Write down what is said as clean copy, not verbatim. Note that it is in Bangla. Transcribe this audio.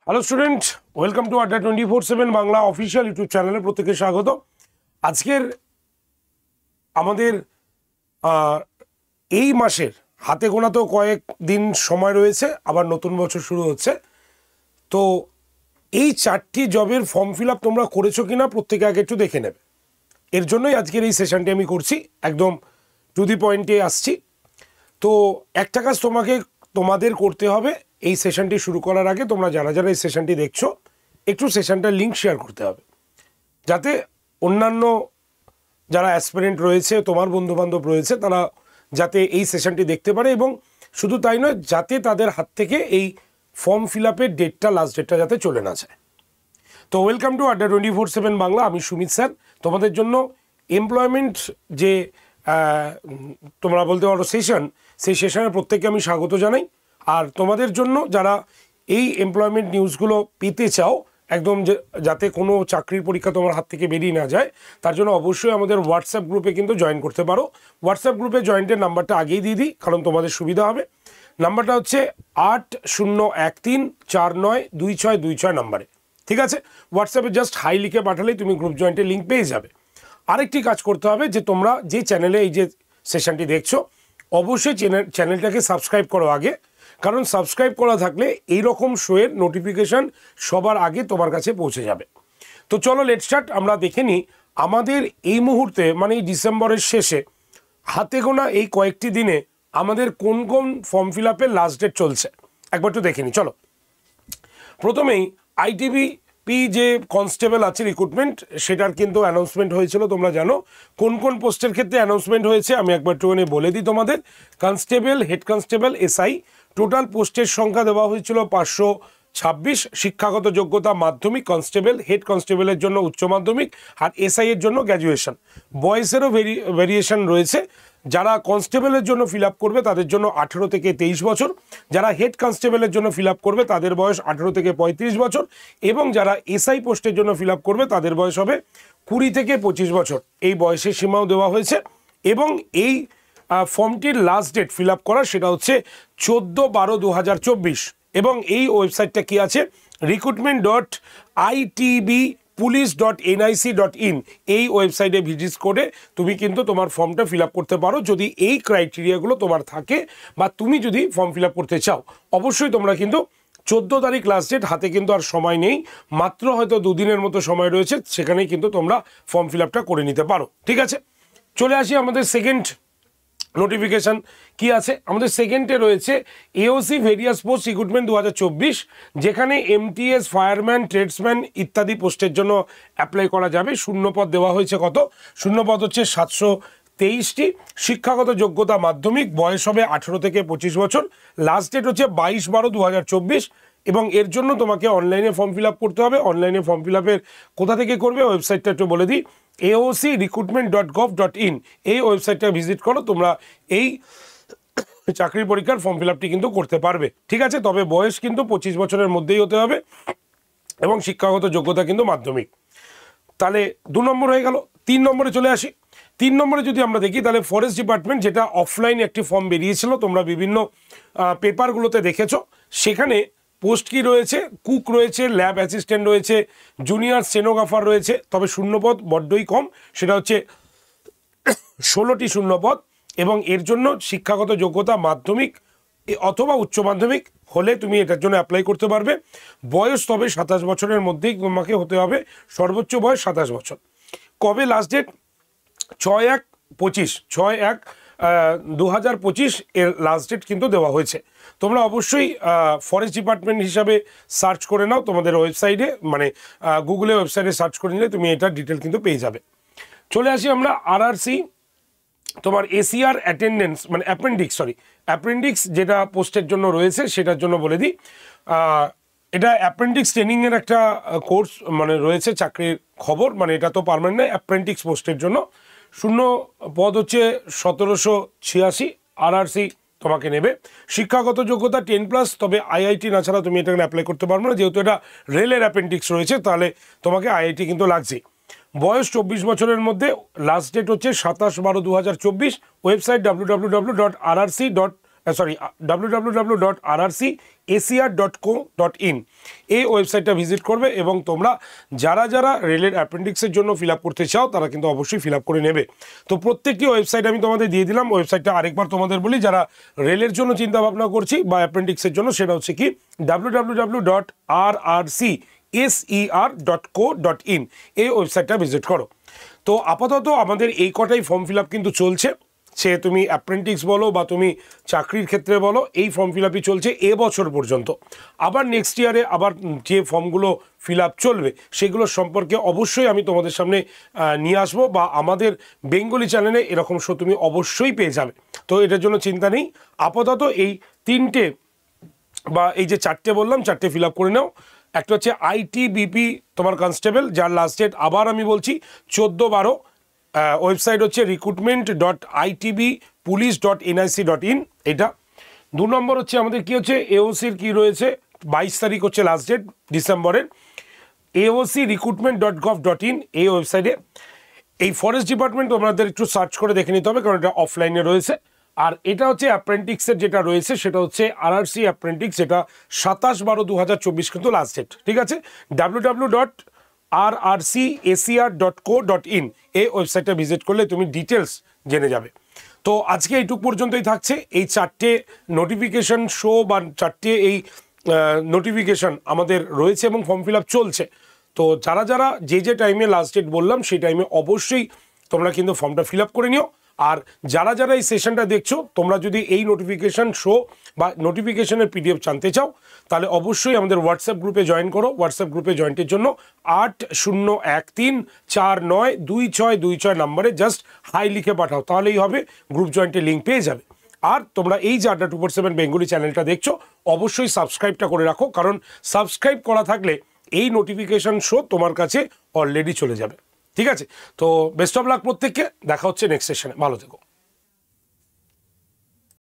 হ্যালো স্টুডেন্ট, ওয়েলকাম টু আড্ডা 24/7 বাংলা অফিসিয়াল ইউটিউব চ্যানেলে প্রত্যেকে স্বাগত। আজকের আমাদের এই মাসের হাতে গোনা তো কয়েক দিন সময় রয়েছে, আবার নতুন বছর শুরু হচ্ছে। তো এই 4টি জবের ফর্ম ফিল আপ তোমরা করেছো কিনা প্রত্যেকে আগে একটু দেখে নেবে। এর জন্যই আজকের এই সেশনটি আমি করছি, একদম টু দি পয়েন্টে আসছি। তো একটা কাজ তোমাদের করতে হবে, এই সেশনটি শুরু করার আগে তোমরা যারা যারা এই সেশনটি দেখছো একটু সেশনটার লিঙ্ক শেয়ার করতে হবে, যাতে অন্যান্য যারা অ্যাসপিরেন্ট রয়েছে, তোমার বন্ধুবান্ধব রয়েছে, তারা যাতে এই সেশনটি দেখতে পারে। এবং শুধু তাই নয়, যাতে তাদের হাত থেকে এই ফর্ম ফিল আপের ডেটটা, লাস্ট ডেটটা যাতে চলে না যায়। তো ওয়েলকাম টু আড্ডা 24/7 বাংলা। আমি সুমিত স্যার। তোমাদের জন্য এমপ্লয়মেন্ট যে তোমরা বলতে পারো সেশন, সেই সেশনের প্রত্যেককে আমি স্বাগত জানাই। আর তোমাদের জন্য যারা এই এমপ্লয়মেন্ট নিউজগুলো পেতে চাও একদম, যাতে কোনো চাকরির পরীক্ষা তোমার হাত থেকে বেরিয়ে না যায়, তার জন্য অবশ্যই আমাদের হোয়াটসঅ্যাপ গ্রুপে কিন্তু জয়েন করতে পারো। হোয়াটসঅ্যাপ গ্রুপে জয়েন্টের নাম্বারটা আগেই দিয়ে দিই, কারণ তোমাদের সুবিধা হবে। নাম্বারটা হচ্ছে 8013492626 নাম্বারে। ঠিক আছে, হোয়াটসঅ্যাপে জাস্ট হাই লিখে পাঠালেই তুমি গ্রুপ জয়েন্টের লিঙ্ক পেয়ে যাবে। আরেকটি কাজ করতে হবে, যে তোমরা যে চ্যানেলে এই যে সেশনটি দেখছো, অবশ্যই চ্যানেলটাকে সাবস্ক্রাইব করো আগে, কারণ সাবস্ক্রাইব করা থাকলে এই রকম শোয়ের নোটিফিকেশান সবার আগে তোমার কাছে পৌঁছে যাবে। তো চলো লেট স্টার্ট। আমরা দেখে নিই আমাদের এই মুহূর্তে, মানে এই ডিসেম্বরের শেষে হাতে গোনা এই কয়েকটি দিনে আমাদের কোন কোন ফর্ম ফিল আপের লাস্ট ডেট চলছে একবার একটু দেখে নিই। চলো, প্রথমেই আইটিবিপি যে কনস্টেবল আছে রিক্রুটমেন্ট, সেটার কিন্তু অ্যানাউন্সমেন্ট হয়েছিল। তোমরা জানো কোন কোন পোস্টের ক্ষেত্রে অ্যানাউন্সমেন্ট হয়েছে, আমি একবার একটুখানি বলে দিই তোমাদের। Constable, head constable, SI, total পোস্টের সংখ্যা দেওয়া হয়েছিল 526। শিক্ষাগত যোগ্যতা মাধ্যমিক, কনস্টেবল, হেড কনস্টেবলের জন্য উচ্চ মাধ্যমিক, আর এসআই এর জন্য গ্র্যাজুয়েশন। বয়সেরও ভেরিয়েশন রয়েছে। যারা কনস্টেবলের জন্য ফিল আপ করবে তাদের জন্য 18 থেকে 23 বছর, যারা হেড কনস্টেবলের জন্য ফিল আপ করবে তাদের বয়স 18 থেকে 35 বছর, এবং যারা এসআই পোস্টের জন্য ফিল আপ করবে তাদের বয়স হবে 20 থেকে 25 বছর। এই বয়সের সীমাও দেওয়া হয়েছে। এবং এই ফর্মটির লাস্ট ডেট ফিল আপ করার, সেটা হচ্ছে 14/12/2024। এবং এই ওয়েবসাইটটা কি আছে, recruitment.itbpolice.nic.in, এই ওয়েবসাইটে ভিজিট করে তুমি কিন্তু তোমার ফর্মটা ফিল আপ করতে পারো, যদি এই ক্রাইটেরিয়াগুলো তোমার থাকে বা তুমি যদি ফর্ম ফিল আপ করতে চাও। অবশ্যই তোমরা কিন্তু 14 তারিখ লাস্ট ডেট, হাতে কিন্তু আর সময় নেই, মাত্র হয়তো 2 দিনের মতো সময় রয়েছে, সেখানেই কিন্তু তোমরা ফর্ম ফিল আপটা করে নিতে পারো। ঠিক আছে, চলে আসি আমাদের সেকেন্ড নোটিফিকেশান কি আছে। আমাদের সেকেন্ডে রয়েছে এওসি ভেরিয়াস পোস্ট রিক্রুটমেন্ট 2024, যেখানে এমটিএস, ফায়ারম্যান, ট্রেডসম্যান ইত্যাদি পোস্টের জন্য অ্যাপ্লাই করা যাবে। শূন্যপদ দেওয়া হয়েছে কত? শূন্যপদ হচ্ছে 723টি। শিক্ষাগত যোগ্যতা মাধ্যমিক, বয়স হবে 18 থেকে 25 বছর। লাস্ট ডেট হচ্ছে 22/12/2024। এবং এর জন্য তোমাকে অনলাইনে ফর্ম ফিল আপ করতে হবে। অনলাইনে ফর্ম ফিল আপের কোথা থেকে করবে, ওয়েবসাইটটা একটু বলে দিই, aocrecruitment.gov.in, এই ওয়েবসাইটটা ভিজিট করো। তোমরা এই চাকরির পরীক্ষার ফর্ম ফিল আপটি কিন্তু করতে পারবে। ঠিক আছে, তবে বয়স কিন্তু 25 বছরের মধ্যেই হতে হবে, এবং শিক্ষাগত যোগ্যতা কিন্তু মাধ্যমিক। তাহলে 2 নম্বর হয়ে গেল। 3 নম্বরে চলে আসি। 3 নম্বরে যদি আমরা দেখি, তাহলে ফরেস্ট ডিপার্টমেন্ট, যেটা অফলাইনে একটি ফর্ম বেরিয়েছিল, তোমরা বিভিন্ন পেপারগুলোতে দেখেছো। সেখানে পোস্ট কি রয়েছে, কুক রয়েছে, ল্যাব অ্যাসিস্ট্যান্ট রয়েছে, জুনিয়র স্টেনোগ্রাফার রয়েছে। তবে শূন্যপদ বড্ডই কম, সেটা হচ্ছে 16টি শূন্যপদ। এবং এর জন্য শিক্ষাগত যোগ্যতা মাধ্যমিক অথবা উচ্চ মাধ্যমিক হলে তুমি এটার জন্য অ্যাপ্লাই করতে পারবে। বয়স তবে 27 বছরের মধ্যেই তোমাকে হতে হবে, সর্বোচ্চ বয়স 27 বছর। কবে লাস্ট ডেট? 6/1/2025 এর লাস্ট ডেট কিন্তু দেওয়া হয়েছে। তোমরা অবশ্যই ফরেস্ট ডিপার্টমেন্ট হিসাবে সার্চ করে নাও তোমাদের ওয়েবসাইটে, মানে গুগলে ওয়েবসাইটে সার্চ করে নিলে তুমি এটার ডিটেল কিন্তু পেয়ে যাবে। চলে আসি আমরা আরআরসি, তোমার এসিআর অ্যাটেন্ডেন্স, মানে অ্যাপেন্ডিক্স যেটা পোস্টের জন্য রয়েছে, সেটার জন্য বলে দিই, এটা অ্যাপেন্ডিক্স ট্রেনিংয়ের একটা কোর্স মানে রয়েছে, চাকরির খবর, মানে এটা তো পার্মানেন্ট নয়, অ্যাপেন্ডিক্স পোস্টের জন্য। শূন্য পদ হচ্ছে 1786। আরআরসি তোমাকে নেবে। শিক্ষাগত যোগ্যতা 10+, তবে আইআইটি না ছাড়া তুমি এটাকে অ্যাপ্লাই করতে পারবে না, যেহেতু এটা রেলের অ্যাপেন্ডিক্স রয়েছে, তাহলে তোমাকে আইআইটি কিন্তু লাগছে। বয়স 24 বছরের মধ্যে। লাস্ট ডেট হচ্ছে 27/12/2024। Website www.rrc. সরি www.rrcacr.co.in এই ওয়েবসাইটটা ভিজিট করবে এবং তোমরা যারা যারা রেলের অ্যাপেন্ডিক্সের জন্য ফিল আপ করতে চাও তারা কিন্তু অবশ্যই ফিল আপ করে নেবে। তো প্রত্যেকটি ওয়েবসাইট আমি তোমাদের দিয়ে দিলাম। ওয়েবসাইটটা আরেকবার তোমাদের বলি, যারা রেলের জন্য চিন্তা ভাবনা করছি বা অ্যাপেন্ডিক্সের জন্য, সেটা হচ্ছে কি www.rrcser.co.in এই ওয়েবসাইটটা ভিজিট করো। তো আপাতত আমাদের এই কটাই ফর্ম ফিল আপ কিন্তু চলছে, সে তুমি অ্যাপ্রেন্টিক্স বলো বা তুমি চাকরির ক্ষেত্রে বলো, এই ফর্ম ফিল আপই চলছে এবছর পর্যন্ত। আবার নেক্সট ইয়ারে আবার যে ফর্মগুলো ফিল আপ চলবে সেগুলোর সম্পর্কে অবশ্যই আমি তোমাদের সামনে নিয়ে আসবো, বা আমাদের বেঙ্গলি চ্যানেলে এরকম শো তুমি অবশ্যই পেয়ে যাবে। তো এটার জন্য চিন্তা নেই। আপাতত এই তিনটে বা এই যে চারটে বললাম, চারটে ফিল আপ করে নাও। একটা হচ্ছে ITBP তোমার কনস্টেবল, যার লাস্ট ডেট আবার আমি বলছি 14/12। ওয়েবসাইট হচ্ছে recruitment.itbpolice.nic.in এটা। 2 নম্বর হচ্ছে আমাদের কি হচ্ছে AOCর কি রয়েছে, 22 তারিখ হচ্ছে লাস্ট ডেট ডিসেম্বরের, AOCrecruitment.gov.in এই ওয়েবসাইটে। এই ফরেস্ট ডিপার্টমেন্ট তোমাদের একটু সার্চ করে দেখে নিতে হবে, কারণ এটা অফলাইনে রয়েছে। আর এটা হচ্ছে অ্যাপ্রেন্টিক্সের যেটা রয়েছে সেটা হচ্ছে RRC অ্যাপ্রেন্টিক্স, যেটা 27/12/2024 কিন্তু লাস্ট ডেট, ঠিক আছে। www.rrcacr.co.in এই ওয়েবসাইটটা ভিজিট করলে তুমি ডিটেলস জেনে যাবে। তো আজকে এইটুক পর্যন্তই থাকছে। এই চারটে নোটিফিকেশন শো বা চারটে এই নোটিফিকেশন আমাদের রয়েছে এবং ফর্ম ফিল আপ চলছে। তো যারা যারা যে টাইমে লাস্ট ডেট বললাম সেই টাইমে অবশ্যই তোমরা কিন্তু ফর্মটা ফিল আপ করে নিও। আর যারা যারা এই সেশনটা দেখছো, তোমরা যদি এই নোটিফিকেশন শো বা নোটিফিকেশনের PDF জানতে চাও, তাহলে অবশ্যই আমাদের হোয়াটসঅ্যাপ গ্রুপে জয়েন করো। হোয়াটসঅ্যাপ গ্রুপে জয়েন্টের জন্য 8013492626 নাম্বারে জাস্ট হাই লিখে পাঠাও, তাহলেই হবে, গ্রুপ জয়েন্টের লিঙ্ক পেয়ে যাবে। আর তোমরা এই যে আড্ডা 247 বেঙ্গলি চ্যানেলটা দেখছো, অবশ্যই সাবস্ক্রাইবটা করে রাখো, কারণ সাবস্ক্রাইব করা থাকলে এই নোটিফিকেশন শো তোমার কাছে অলরেডি চলে যাবে, ঠিক আছে। তো বেস্ট অফ লাক প্রত্যেককে, দেখা হচ্ছে নেক্সট সেশনে, ভালো থেকো।